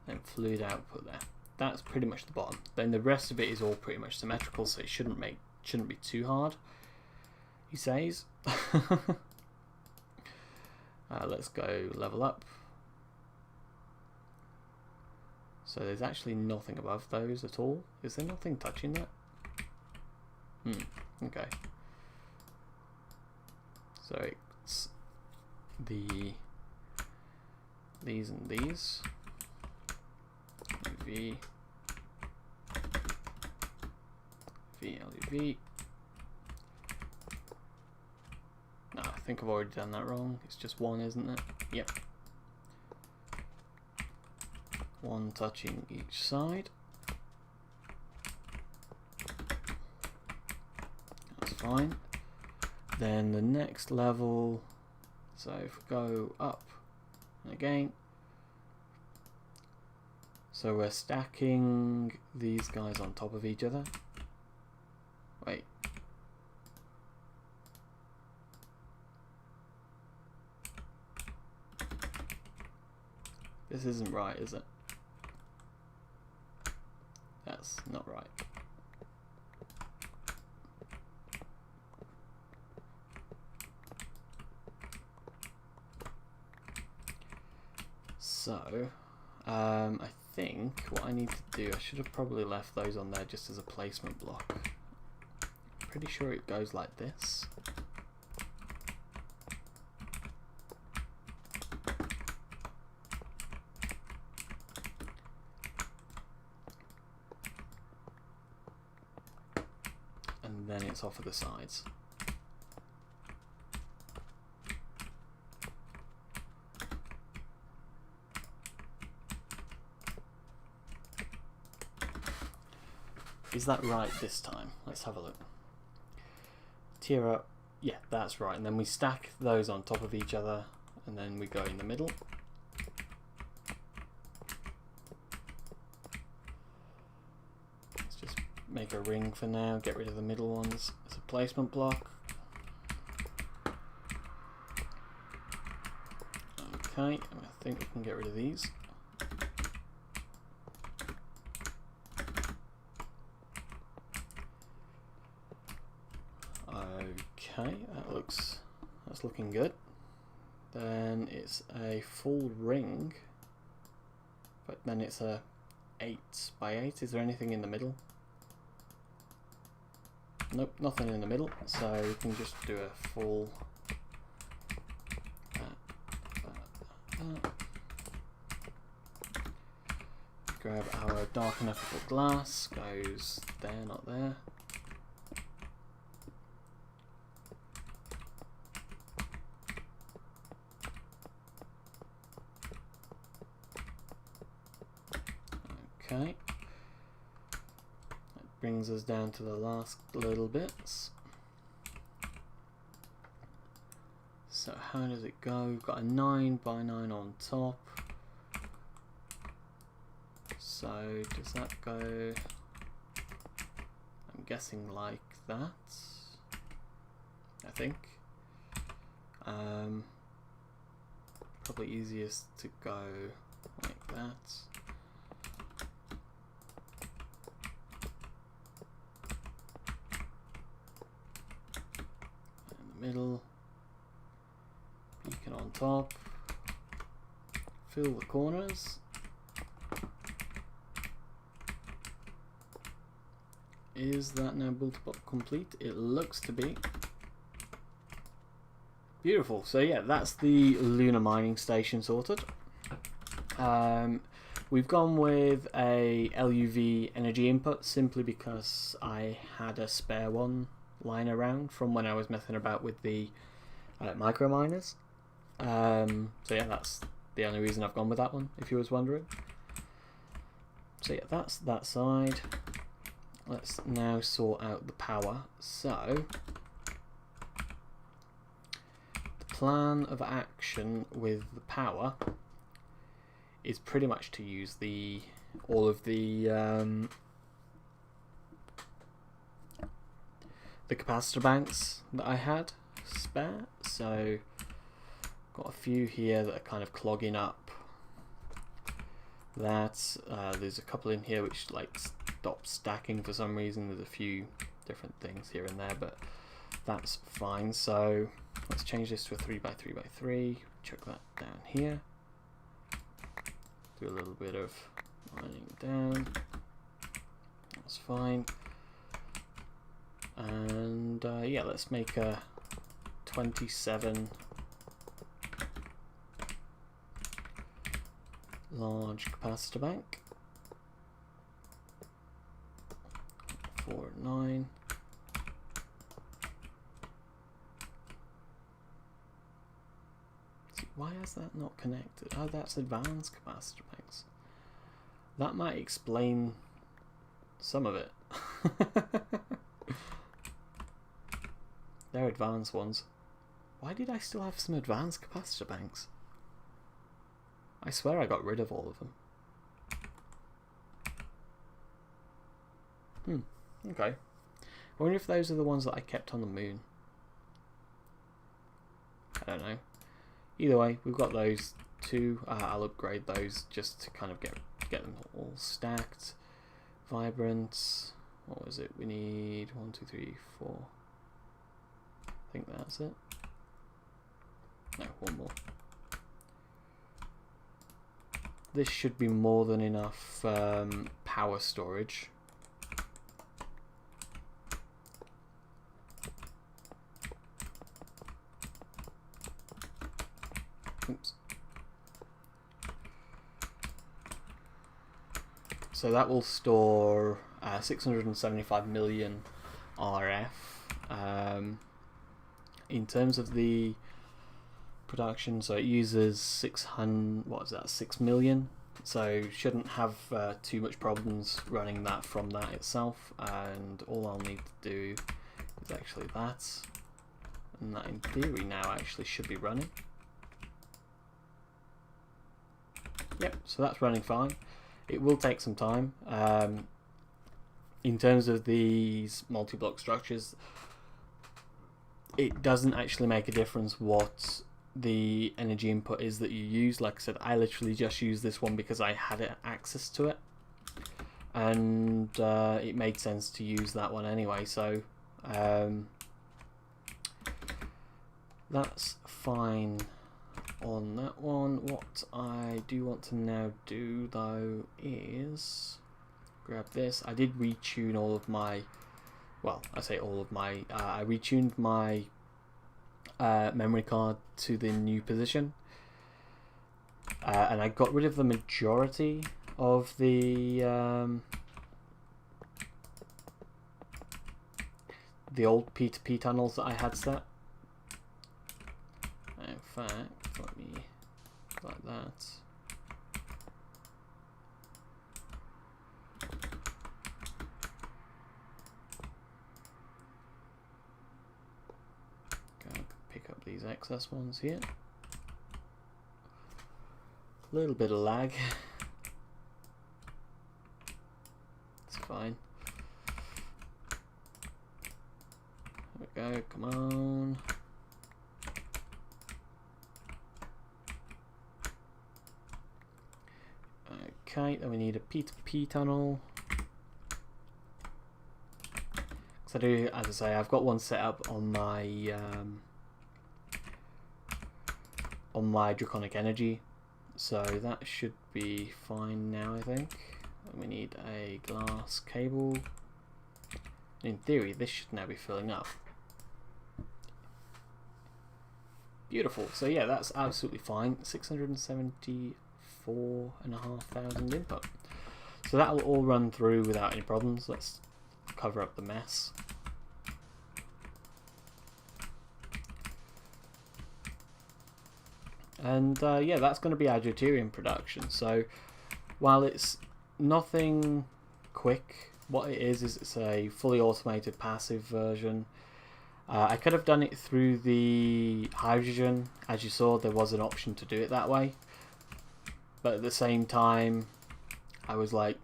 then fluid output there. That's pretty much the bottom. Then the rest of it is all pretty much symmetrical, so it shouldn't be too hard, he says. Let's go level up. So there's actually nothing above those at all. Is there nothing touching that? Okay. So it's these and these. UV, VLUV. No, I think I've already done that wrong. It's just one, isn't it? Yep. One touching each side. That's fine. Then the next level, so if we go up and again, so we're stacking these guys on top of each other. Wait. This isn't right, is it? That's not right. So, I think what I need to do, I should have probably left those on there just as a placement block. Pretty sure it goes like this. And then it's off of the sides. Is that right this time? Let's have a look. Tier up. Yeah, that's right. And then we stack those on top of each other, and then we go in the middle. make a ring for now, get rid of the middle ones as a placement block. Okay, I think we can get rid of these. Okay, that's looking good. Then it's a full ring, but then it's a 8 by 8. Is there anything in the middle? Nope, nothing in the middle, so we can just do a full grab our dark enough glass, goes there, not there. Okay, that brings us down to the last little bits. So how does it go? We've got a 9 by 9 on top. So does that go, I'm guessing like that, I think. Probably easiest to go like that. In the middle, beacon on top, fill the corners. Is that now built up complete? It looks to be. Beautiful. So yeah, that's the lunar mining station sorted. We've gone with a LUV energy input simply because I had a spare one lying around from when I was messing about with the micro miners. So yeah, that's the only reason I've gone with that one, if you was wondering. So yeah, that's that side. Let's now sort out the power. So the plan of action with the power is pretty much to use all of the capacitor banks that I had spare. So got a few here that are kind of clogging up. There's a couple in here which like stop stacking for some reason. There's a few different things here and there, but that's fine. So let's change this to a 3 by 3 by 3. Chuck that down here. Do a little bit of mining down. That's fine. And yeah, let's make a 27 large capacitor bank. 4, 9. See, why is that not connected? Oh, that's advanced capacitor banks. That might explain some of it. They're advanced ones. Why did I still have some advanced capacitor banks? I swear I got rid of all of them. Okay. I wonder if those are the ones that I kept on the moon. I don't know. Either way, we've got those two. I'll upgrade those just to kind of get them all stacked. Vibrant. What was it? We need 1, 2, 3, 4. I think that's it. No, one more. This should be more than enough power storage. Oops. So that will store 675 million RF. In terms of the production, so it uses 600, what is that, 6 million, so shouldn't have too much problems running that from that itself. And all I'll need to do is actually that, and that in theory now actually should be running. Yep, so that's running fine. It will take some time. in terms of these multi-block structures, it doesn't actually make a difference what the energy input is that you use. Like I said, I literally just used this one because I had access to it, and it made sense to use that one anyway, so that's fine on that one. What I do want to now do though is grab this. I did retune all of my, well, I say all of my, I retuned my memory card to the new position, and I got rid of the majority of the old P2P tunnels that I had set. In fact, let me like that. Go pick up these excess ones here. A little bit of lag. It's fine. There we go, come on. Okay, then we need a P2P tunnel. So I do, as I say, I've got one set up on my Draconic Energy, so that should be fine now, I think. And we need a glass cable. In theory, this should now be filling up. Beautiful. So yeah, that's absolutely fine. 674,500 input. So that will all run through without any problems. Let's cover up the mess. And yeah, that's going to be our deuterium production. So while it's nothing quick, what it is it's a fully automated passive version. I could have done it through the hydrogen. As you saw, there was an option to do it that way, but at the same time I was like,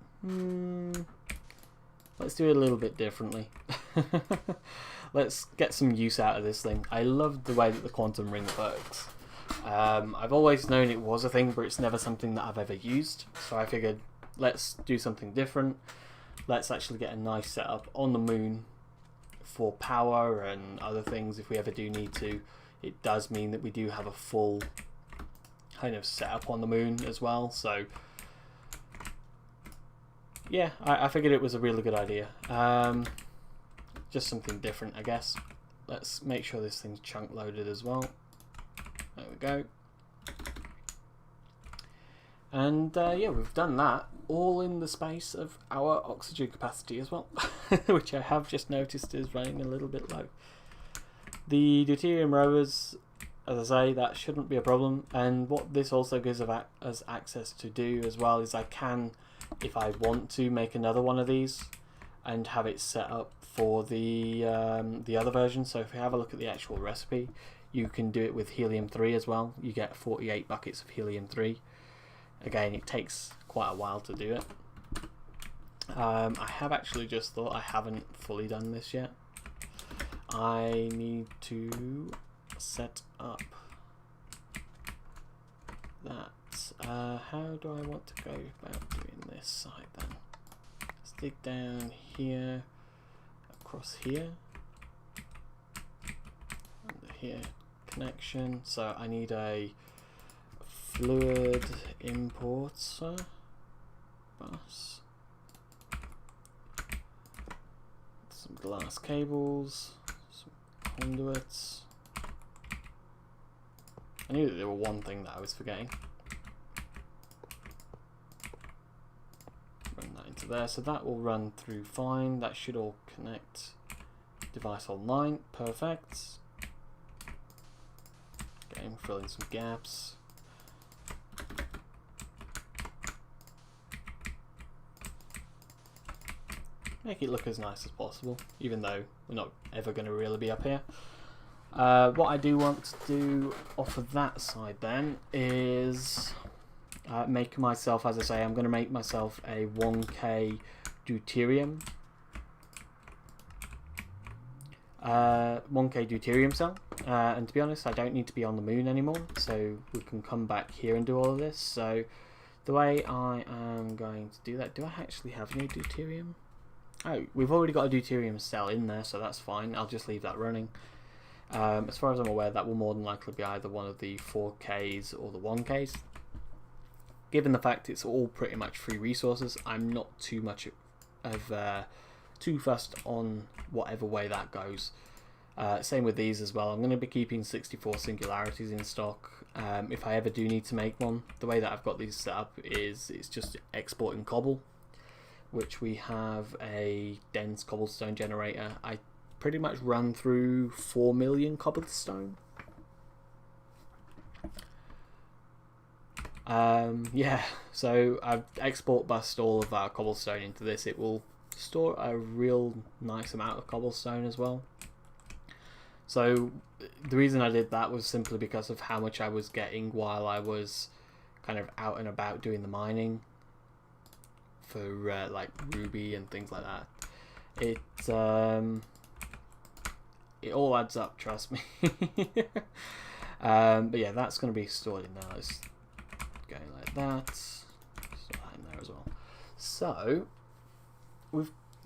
let's do it a little bit differently. Let's get some use out of this thing. I love the way that the quantum ring works. I've always known it was a thing, but it's never something that I've ever used, so I figured let's do something different. Let's actually get a nice setup on the moon for power and other things if we ever do need to. It does mean that we do have a full kind of setup on the moon as well, so yeah, I figured it was a really good idea. Just something different, I guess. Let's make sure this thing's chunk loaded as well. There we go. And yeah, we've done that all in the space of our oxygen capacity as well, which I have just noticed is running a little bit low. The deuterium rovers, as I say, that shouldn't be a problem. And what this also gives us access to do as well is I can, if I want to, make another one of these and have it set up for the other version. So if you have a look at the actual recipe, you can do it with helium-3 as well. You get 48 buckets of helium-3. Again, it takes quite a while to do it. I have actually just thought I haven't fully done this yet. I need to set up that. How do I want to go about doing this side then? Let's dig down here, across here, under here, connection. So I need a fluid importer bus, some glass cables, some conduits. I knew that there were one thing that I was forgetting. Run that into there, so that will run through fine. That should all connect. Device online, perfect. Again, fill in some gaps. Make it look as nice as possible, even though we're not ever going to really be up here. What I do want to do off of that side then is make myself, as I say, I'm going to make myself a 1K deuterium 1k deuterium cell, and to be honest, I don't need to be on the moon anymore, so we can come back here and do all of this. So the way I am going to do that, do I actually have any deuterium? Oh, we've already got a deuterium cell in there, so that's fine. I'll just leave that running. As far as I'm aware, that will more than likely be either one of the 4Ks or the 1Ks. Given the fact it's all pretty much free resources, I'm not too much of too fussed on whatever way that goes. Same with these as well. I'm going to be keeping 64 singularities in stock. If I ever do need to make one, the way that I've got these set up is it's just exporting cobble, which we have a dense cobblestone generator. I pretty much run through 4 million cobblestone. Yeah, so I've export bused all of our cobblestone into this. It will store a real nice amount of cobblestone as well. So the reason I did that was simply because of how much I was getting while I was kind of out and about doing the mining for like ruby and things like that. It all adds up, trust me. But yeah, that's going to be stored in there. It's going like that. Store that in there as well. So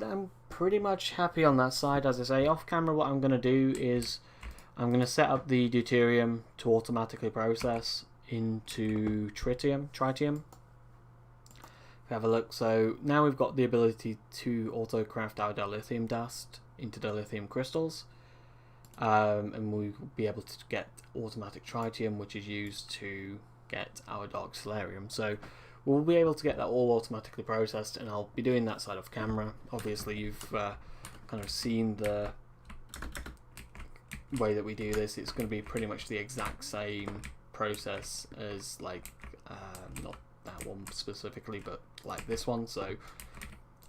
I'm pretty much happy on that side. As I say, off camera, what I'm going to do is I'm going to set up the deuterium to automatically process into tritium. Have a look. So now we've got the ability to auto craft our dilithium dust into dilithium crystals, and we'll be able to get automatic tritium, which is used to get our dark solarium. So we'll be able to get that all automatically processed, and I'll be doing that side off camera. Obviously you've kind of seen the way that we do this. It's going to be pretty much the exact same process as like not that one specifically, but like this one. So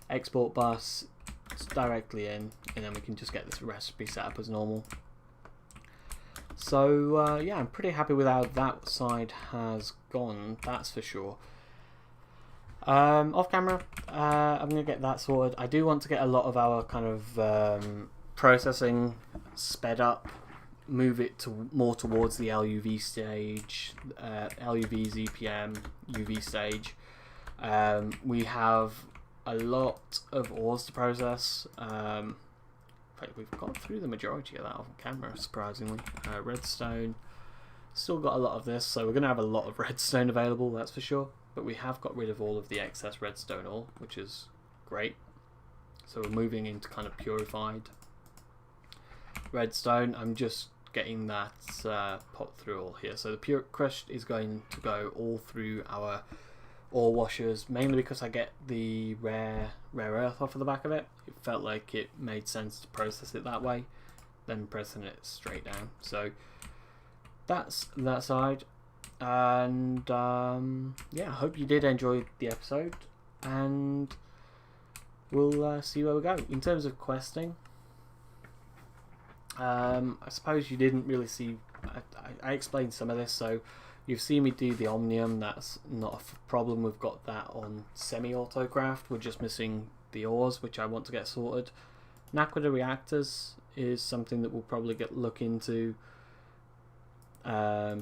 export bus, it's directly in, and then we can just get this recipe set up as normal. So yeah, I'm pretty happy with how that side has gone, that's for sure. Off camera, I'm going to get that sorted. I do want to get a lot of our kind of processing sped up, move it to more towards the LUV stage, LUV, ZPM, UV stage. We have a lot of ores to process. In fact, we've got through the majority of that on camera, surprisingly. Redstone, still got a lot of this, so we're going to have a lot of redstone available, that's for sure. But we have got rid of all of the excess redstone ore, which is great. So we're moving into kind of purified redstone. I'm just getting that pot through all here. So the pure crushed is going to go all through our ore washers, mainly because I get the rare earth off of the back of it. It felt like it made sense to process it that way, then pressing it straight down. So that's that side. And yeah, I hope you did enjoy the episode, and we'll see where we go. In terms of questing, I suppose you didn't really see, I explained some of this, so you've seen me do the Omnium. That's not a problem. We've got that on semi-auto craft. We're just missing the ores, which I want to get sorted. Naquita reactors is something that we'll probably look into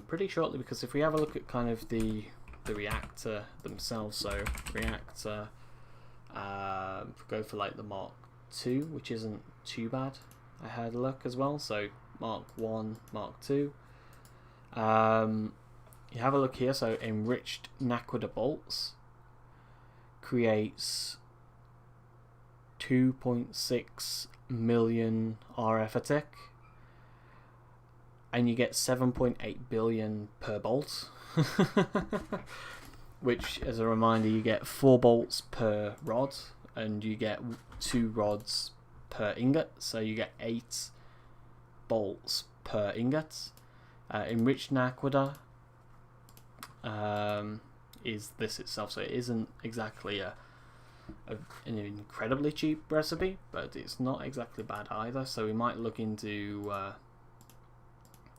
pretty shortly, because if we have a look at kind of the reactor themselves, so reactor, go for like the Mark II, which isn't too bad. I had a look as well, so Mark 1, Mark 2. You have a look here, so enriched Naquita bolts creates 2.6 million RF a tick, and you get 7.8 billion per bolt. Which, as a reminder, you get 4 bolts per rod, and you get 2 rods per ingot, so you get 8 bolts per ingot. Enriched Naquita is this itself, so it isn't exactly an incredibly cheap recipe, but it's not exactly bad either. So we might look into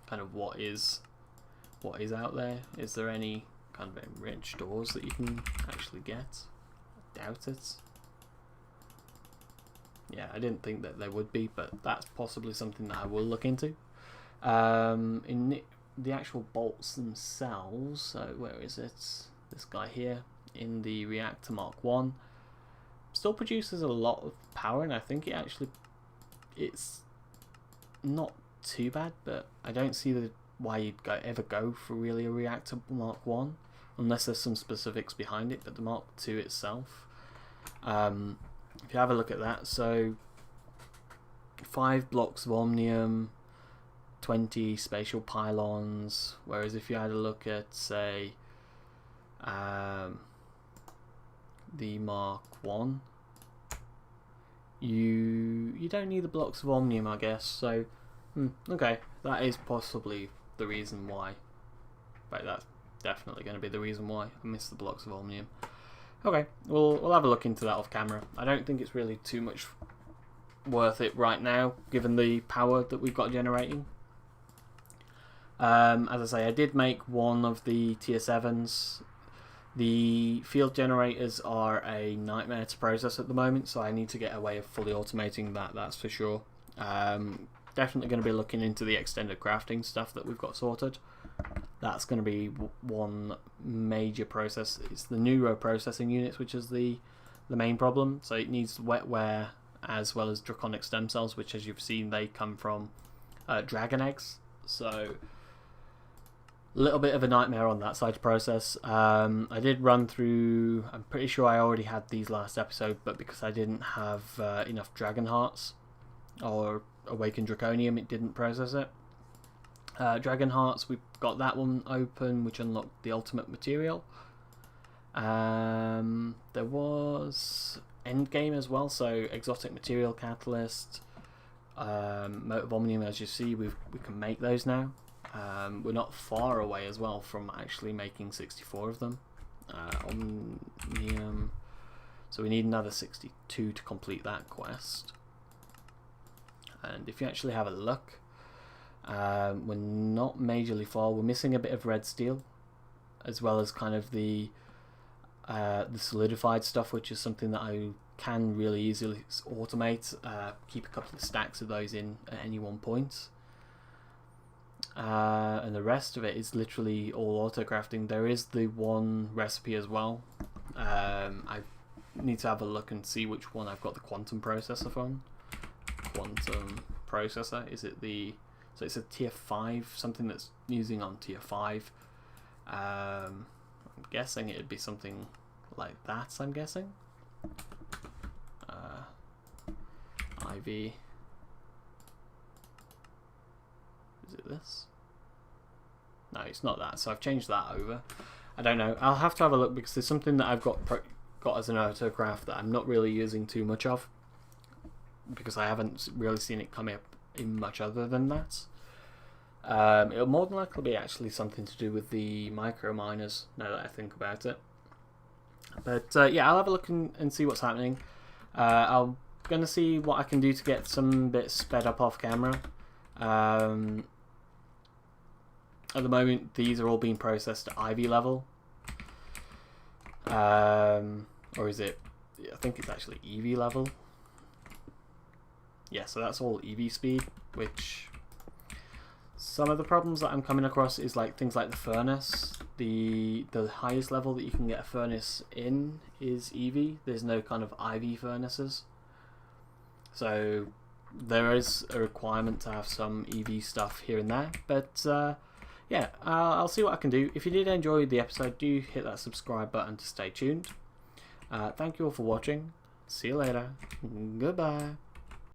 kind of what is out there. Is there any kind of enriched ores that you can actually get? I doubt it. yeah, I didn't think that there would be, but that's possibly something that I will look into. In the actual bolts themselves, so where is it? This guy here in the reactor Mark 1 still produces a lot of power, and I think it's not too bad, but I don't see why you'd ever go for really a reactor Mark 1 unless there's some specifics behind it. But the Mark 2 itself, if you have a look at that, so 5 blocks of omnium, 20 spatial pylons, whereas if you had a look at, say, the Mark 1, you don't need the blocks of omnium, I guess. So okay, that is possibly the reason why. Right, that's definitely going to be the reason why I missed the blocks of omnium. Okay, we'll have a look into that off camera. I don't think it's really too much worth it right now, given the power that we've got generating. As I say, I did make one of the tier 7s. The field generators are a nightmare to process at the moment, so I need to get a way of fully automating that, that's for sure. Definitely going to be looking into the extended crafting stuff that we've got sorted. That's going to be one major process. It's the neuro processing units, which is the main problem. So it needs wetware as well as draconic stem cells, which, as you've seen, they come from dragon eggs. So a little bit of a nightmare on that side to process. I did run through, I'm pretty sure I already had these last episode, but because I didn't have enough dragon hearts or awakened draconium, it didn't process it. Dragon hearts, we've got that one open, which unlocked the ultimate material. There was endgame as well, so exotic material catalyst, motive omnium, as you see, we can make those now. We're not far away as well from actually making 64 of them. Omnium, so we need another 62 to complete that quest. And if you actually have a look, we're not majorly far. We're missing a bit of red steel, as well as kind of the solidified stuff, which is something that I can really easily automate. Keep a couple of stacks of those in at any one point. And the rest of it is literally all auto crafting. There is the one recipe as well. I need to have a look and see which one I've got the quantum processor from. Quantum processor, is it the, so it's a tier 5, something that's using on tier 5. I'm guessing it'd be something like that, I'm guessing. IV, is it this? No, it's not that, so I've changed that over. I don't know, I'll have to have a look, because there's something that I've got as an autocraft that I'm not really using too much of, because I haven't really seen it come up in much other than that. It'll more than likely be actually something to do with the micro miners, now that I think about it. But yeah, I'll have a look and see what's happening. I'm going to see what I can do to get some bits sped up off camera. At the moment, these are all being processed at IV level. Or is it, I think it's actually EV level. Yeah, so that's all EV speed, which some of the problems that I'm coming across is like things like the furnace. The highest level that you can get a furnace in is EV. There's no kind of IV furnaces. So there is a requirement to have some EV stuff here and there. But yeah, I'll see what I can do. If you did enjoy the episode, do hit that subscribe button to stay tuned. Thank you all for watching. See you later. Goodbye.